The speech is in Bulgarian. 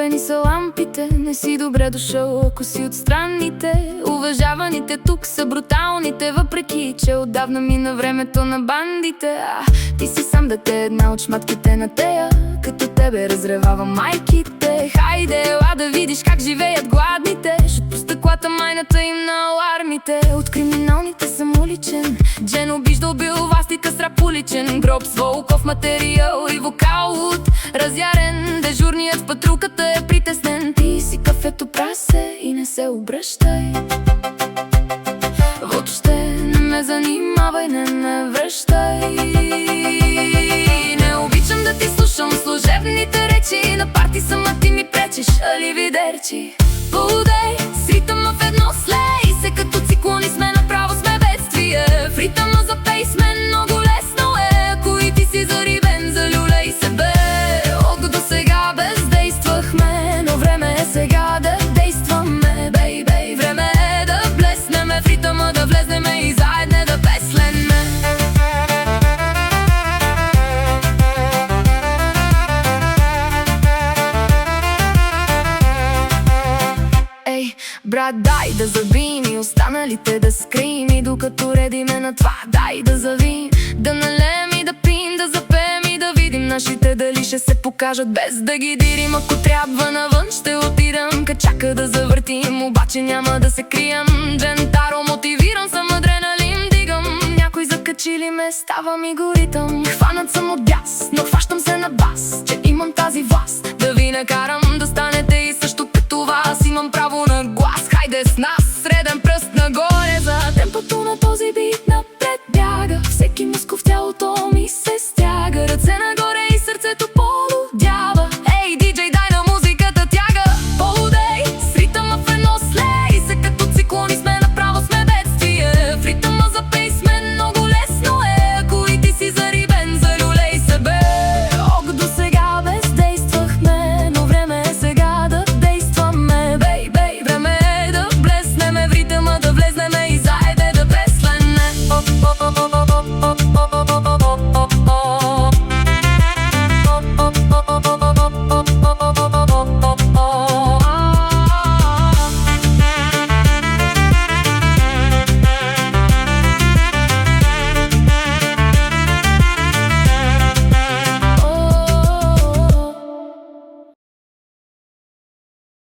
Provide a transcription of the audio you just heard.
Запалени са лампите, не си добре дошъл, ако си от странните. Уважаваните тук са бруталните, въпреки че отдавна мина времето на бандите. Ти си сам дете, една от шматките на тея, като тебе разревава майките. Хайде, ела да видиш как живеят гладните, шут по стъклата майната им на алармите. От криминалните съм уличен, Джен обиждал бил властите с рап уличен. Гроб с волков материал и вокал от разярен. Дежурният в патрулката е притеснен. Ти си кафето прасе и не се обръщай. Въобще не ме занимавай, не ме връщай. Не обичам да ти слушам служебните речи, на парти съм, а ти ми пречиш, аливидерчи. Полудей с ритъма в едно слей се, като циклони сме, направо сме бедствие. В ритъма запей сме, много лесно е, ако и ти си зарибен, залюлей се бе. От до сега бездействахме, но време е сега да действаме, бейбей. Време е да блеснеме в ритъма, да влезнеме и заедне да песленме. Ей, брат, дай да завим и останалите да скрим, и докато редиме на това, дай да завим, да налем и да пим, да запеем и да видим нашите дали ще се покажат без да ги дирим. Ако трябва навън ще отидам, качака да завъртим, обаче няма да се крием. Джентаро мотивиран съм, адреналин дигам, някой закачили ме, става ми го ритъм. Хванат съм от бяс, но хващам се на бас, че имам тази власт да ви накарам да станете и също като вас. Имам право на глас, хайде с нас.